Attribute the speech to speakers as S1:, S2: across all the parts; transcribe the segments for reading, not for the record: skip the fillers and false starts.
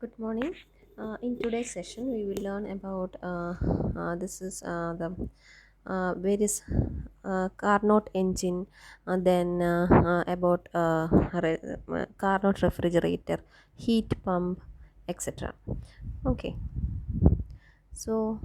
S1: Good morning. In today's session, we will learn about this is the various Carnot engine, then about Carnot refrigerator, heat pump, etc. Okay, so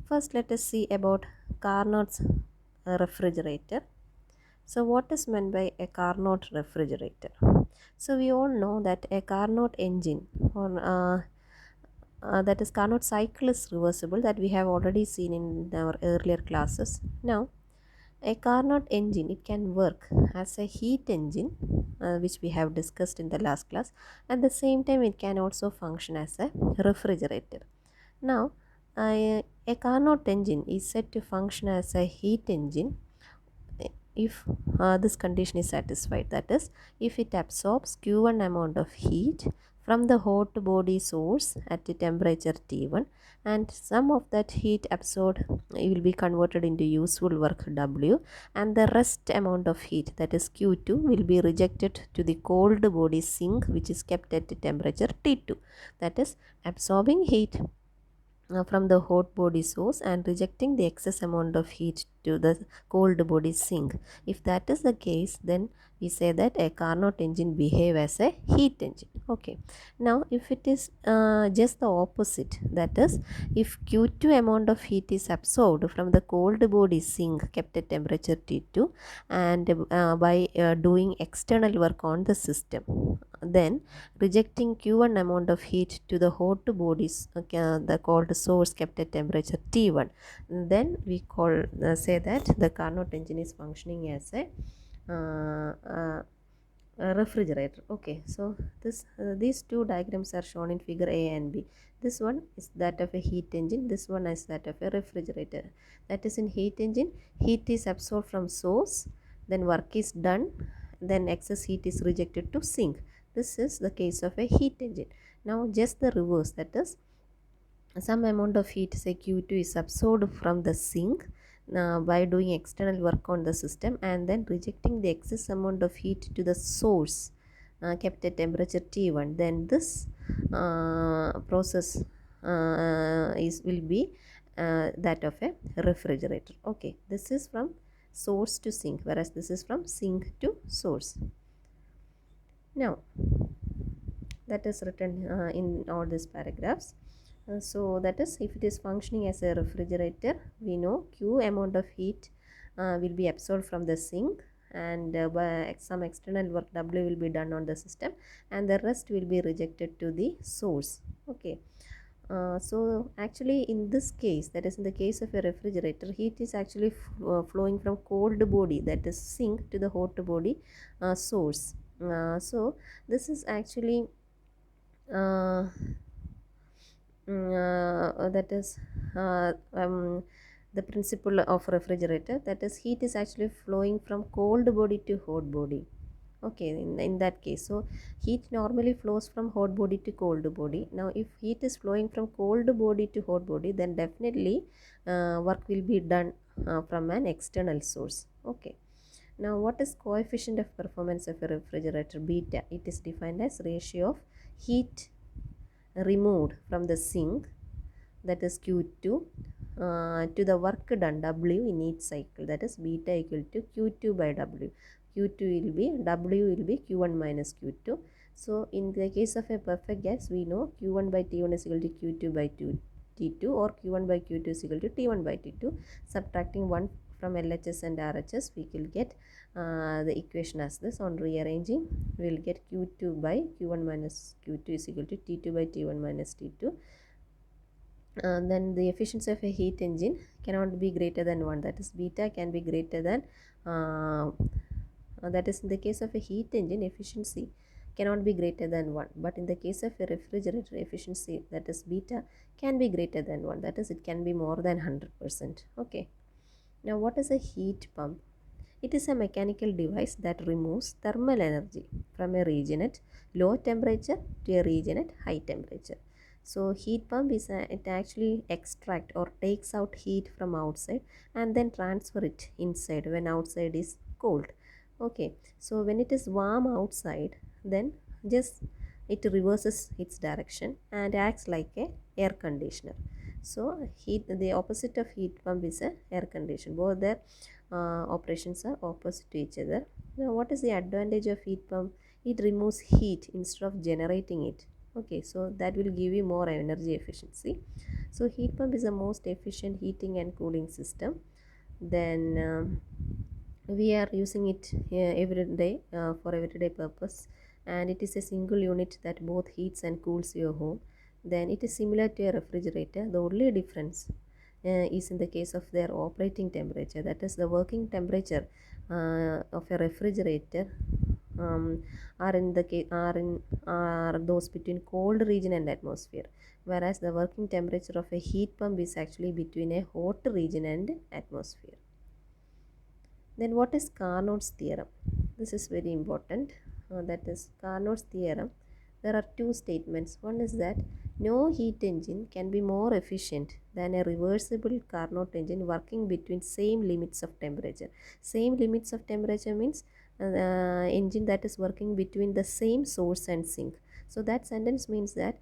S1: first let us see about Carnot's refrigerator. So, what is meant by a Carnot refrigerator? So, we all know that a Carnot engine or that is Carnot cycle is reversible, that we have already seen in our earlier classes. Now, a Carnot engine, it can work as a heat engine, which we have discussed in the last class. At the same time, it can also function as a refrigerator. Now, a Carnot engine is said to function as a heat engine if this condition is satisfied, that is, if it absorbs q1 amount of heat from the hot body source at the temperature T1, and some of that heat absorbed will be converted into useful work W, and the rest amount of heat, that is Q2, will be rejected to the cold body sink, which is kept at the temperature T2, that is absorbing heat from the hot body source and rejecting the excess amount of heat to the cold body sink. If that is the case, then we say that a Carnot engine behave as a heat engine. Okay. Now, if it is just the opposite, that is, if Q2 amount of heat is absorbed from the cold body sink kept at temperature T2 and by doing external work on the system, then rejecting Q1 amount of heat to the hot bodies, the cold source kept at temperature T1, then we say that the Carnot engine is functioning as a refrigerator. Okay, so these two diagrams are shown in figure A and B. This one is that of a heat engine, this one is that of a refrigerator. That is, in heat engine, heat is absorbed from source, then work is done, then excess heat is rejected to sink. This is the case of a heat engine. Now, just the reverse, that is, some amount of heat, say Q2, is absorbed from the sink by doing external work on the system and then rejecting the excess amount of heat to the source kept at temperature T1. Then this process will be that of a refrigerator. Okay, this is from source to sink, whereas this is from sink to source. Now, that is written in all these paragraphs. So that is, if it is functioning as a refrigerator, we know Q amount of heat will be absorbed from the sink, and by some external work W will be done on the system, and the rest will be rejected to the source. Okay. So actually, in this case, that is in the case of a refrigerator, heat is actually flowing from cold body, that is sink, to the hot body source. So this is actually uh, that is the principle of refrigerator, that is, heat is actually flowing from cold body to hot body. Okay, in that case, so heat normally flows from hot body to cold body. Now, if heat is flowing from cold body to hot body, then definitely work will be done from an external source. Okay. Now, what is coefficient of performance of a refrigerator? Beta. It is defined as ratio of heat removed from the sink, that is Q2, to the work done W in each cycle, that is beta equal to Q2 by W. Q2 will be, W will be Q1 minus Q2. So, in the case of a perfect gas, we know Q1 by T1 is equal to Q2 by T2, or Q1 by Q2 is equal to T1 by T2. Subtracting 1 from LHS and RHS, we will get the equation as this. On rearranging, we will get Q2 by Q1 minus Q2 is equal to T2 by T1 minus T2. Then the efficiency of a heat engine cannot be greater than 1, that is beta can be greater than that is, in the case of a heat engine, efficiency cannot be greater than 1, but in the case of a refrigerator, efficiency, that is beta, can be greater than 1, that is, it can be more than 100%. Okay. Now, what is a heat pump? It is a mechanical device that removes thermal energy from a region at low temperature to a region at high temperature. So, heat pump is it actually extract or takes out heat from outside and then transfer it inside when outside is cold. Okay, so when it is warm outside, then just it reverses its direction and acts like a air conditioner. So heat, the opposite of heat pump is a air conditioner. Both their operations are opposite to each other. Now what is the advantage of heat pump? It removes heat instead of generating it. Okay, so that will give you more energy efficiency. So heat pump is the most efficient heating and cooling system. Then we are using it every day for everyday purpose, and it is a single unit that both heats and cools your home. Then it is similar to a refrigerator. The only difference is in the case of their operating temperature, that is the working temperature of a refrigerator are in the are those between cold region and atmosphere, whereas the working temperature of a heat pump is actually between a hot region and atmosphere. Then what is Carnot's theorem? This is very important. That is Carnot's theorem. There are two statements. One is that no heat engine can be more efficient than a reversible Carnot engine working between same limits of temperature. Same limits of temperature means engine that is working between the same source and sink. So that sentence means that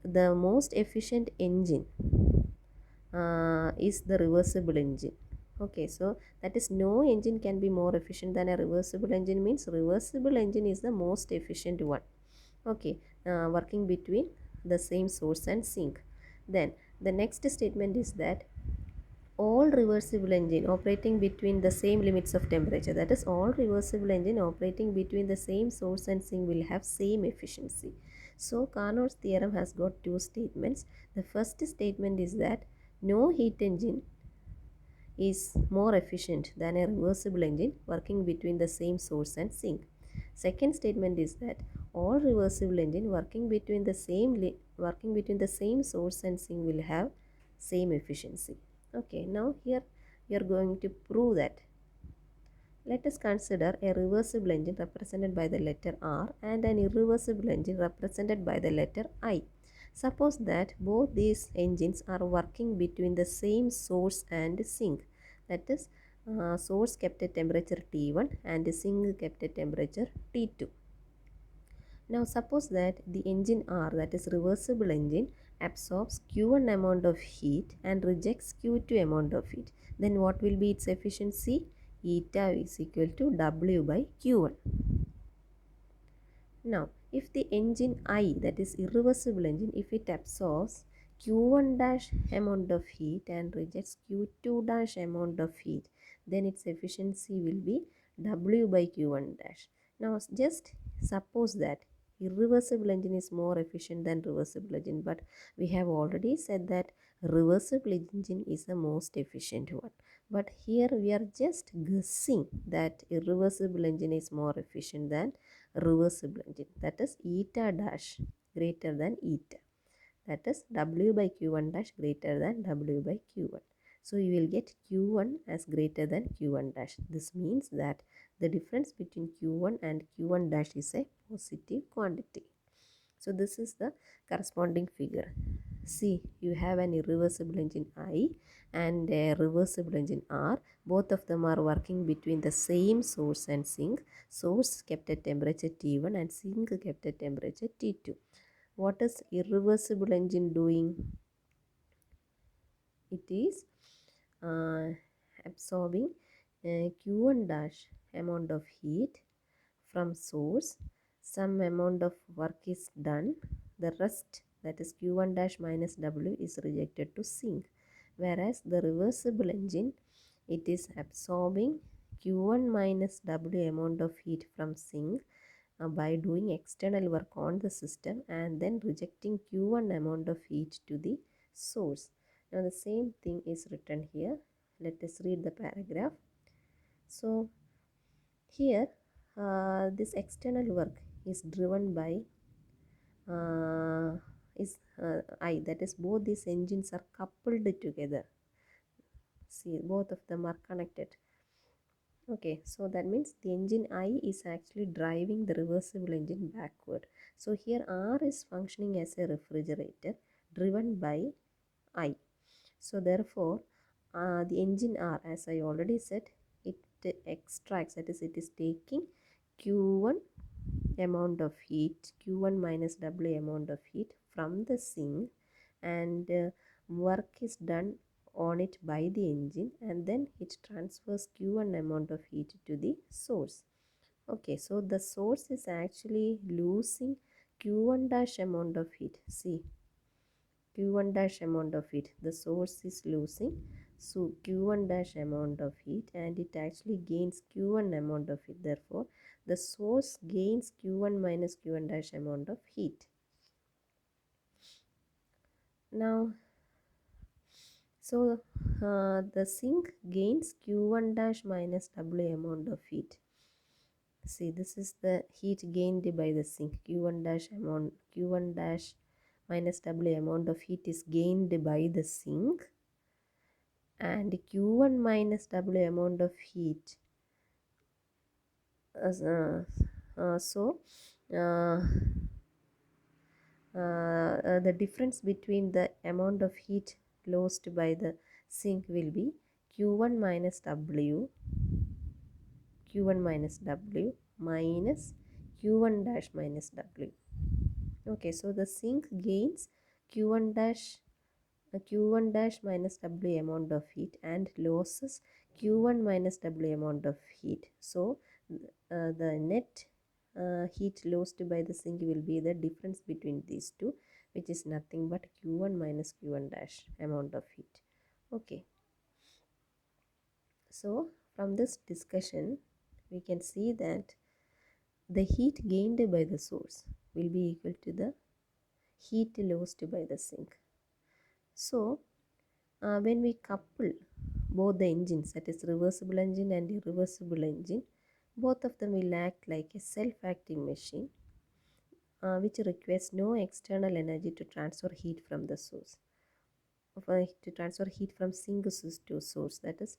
S1: the most efficient engine is the reversible engine. Okay, so that is no engine can be more efficient than a reversible engine means reversible engine is the most efficient one. Okay, working between the same source and sink. Then the next statement is that all reversible engine operating between the same limits of temperature, that is all reversible engine operating between the same source and sink will have same efficiency. So Carnot's theorem has got two statements. The first statement is that no heat engine is more efficient than a reversible engine working between the same source and sink. Second statement is that all reversible engine working between the same source and sink will have same efficiency. Okay, now here we are going to prove that. Let us consider a reversible engine represented by the letter R and an irreversible engine represented by the letter I. Suppose that both these engines are working between the same source and sink. That is, source kept at temperature T1 and sink kept at temperature T2. Now suppose that the engine R, that is reversible engine, absorbs Q1 amount of heat and rejects Q2 amount of heat. Then what will be its efficiency? Eta is equal to W by Q1. Now if the engine I, that is irreversible engine, if it absorbs Q1 dash amount of heat and rejects Q2 dash amount of heat, then its efficiency will be W by Q1 dash. Now just suppose that irreversible engine is more efficient than reversible engine, but we have already said that reversible engine is the most efficient one. But here we are just guessing that irreversible engine is more efficient than reversible engine, that is eta dash greater than eta, that is W by Q1 dash greater than W by Q1. So you will get Q1 as greater than Q1 dash. This means that the difference between Q1 and Q1 dash is a positive quantity. So this is the corresponding figure. See, you have an irreversible engine I and a reversible engine R. Both of them are working between the same source and sink. Source kept at temperature T1 and sink kept at temperature T2. What is irreversible engine doing? It is absorbing Q1 dash amount of heat from source. Some amount of work is done. The rest, that is Q1 dash minus W, is rejected to sink. Whereas the reversible engine, it is absorbing Q1 minus W amount of heat from sink by doing external work on the system and then rejecting Q1 amount of heat to the source. Now the same thing is written here. Let us read the paragraph. So here this external work is driven by I, that is both these engines are coupled together. See, both of them are connected. Okay, so that means the engine I is actually driving the reversible engine backward. So here R is functioning as a refrigerator driven by I. So therefore the engine R, as I already said, it extracts, that is it is taking Q1 amount of heat, Q1 minus W amount of heat from the sink, and work is done on it by the engine, and then it transfers Q1 amount of heat to the source. Okay, so the source is actually losing Q1 dash amount of heat. See, Q1 dash amount of heat, the source is losing so Q1 dash amount of heat, and it actually gains Q1 amount of heat. Therefore the source gains Q1 minus Q1 dash amount of heat. Now so the sink gains Q1 dash minus W amount of heat. See, this is the heat gained by the sink. Q1 dash amount, Q1 dash minus W amount of heat is gained by the sink, and Q1 minus W amount of heat. So uh, the difference between the amount of heat lost by the sink will be Q1 minus W, Q1 minus W minus Q1 dash minus W. Okay, so the sink gains Q1 dash Q1 dash minus W amount of heat and losses Q1 minus W amount of heat. So the net heat lost by the sink will be the difference between these two, which is nothing but Q1 minus Q1 dash amount of heat. Okay, so from this discussion we can see that the heat gained by the source will be equal to the heat lost by the sink. So when we couple both the engines, that is reversible engine and irreversible engine, both of them will act like a self-acting machine which requires no external energy to transfer heat from the source, to transfer heat from sink to source. That is,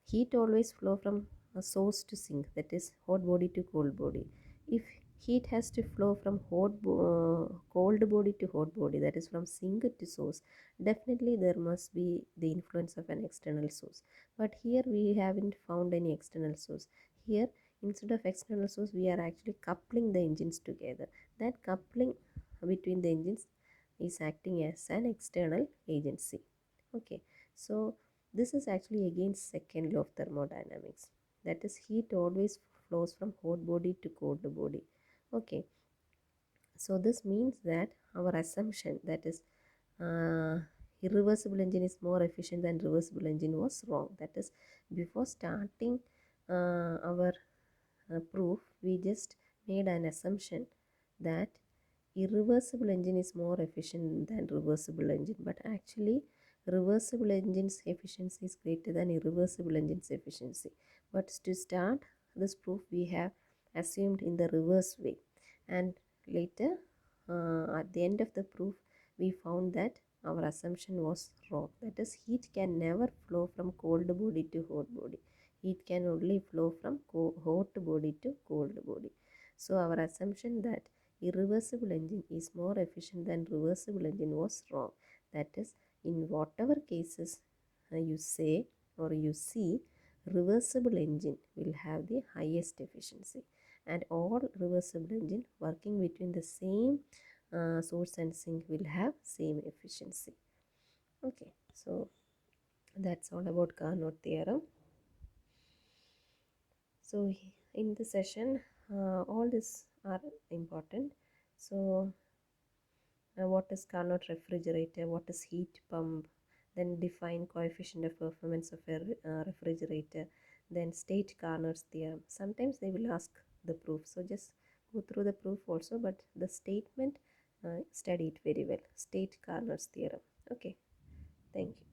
S1: heat always flow from a source to sink, that is hot body to cold body. If heat has to flow from cold body to hot body, that is from sink to source, definitely there must be the influence of an external source. But here we haven't found any external source. Here, instead of external source, we are actually coupling the engines together. That coupling between the engines is acting as an external agency. Okay, so this is actually against second law of thermodynamics, that is heat always flows from hot body to cold body. Okay, so this means that our assumption, that is irreversible engine is more efficient than reversible engine, was wrong. That is, before starting our proof, we just made an assumption that irreversible engine is more efficient than reversible engine, but actually reversible engine's efficiency is greater than irreversible engine's efficiency. But to start this proof, we have assumed in the reverse way, and later at the end of the proof we found that our assumption was wrong. That is, heat can never flow from cold body to hot body. Heat can only flow from hot body to cold body. So our assumption that irreversible engine is more efficient than reversible engine was wrong. That is, in whatever cases you say or you see, reversible engine will have the highest efficiency, and all reversible engine working between the same source and sink will have same efficiency. Okay, so that's all about Carnot theorem. So in the session all these are important. So what is Carnot refrigerator, what is heat pump, then define coefficient of performance of a refrigerator, then state Carnot's theorem. Sometimes they will ask the proof, so just go through the proof also, but the statement study it very well. State Carnot's theorem. Okay, thank you.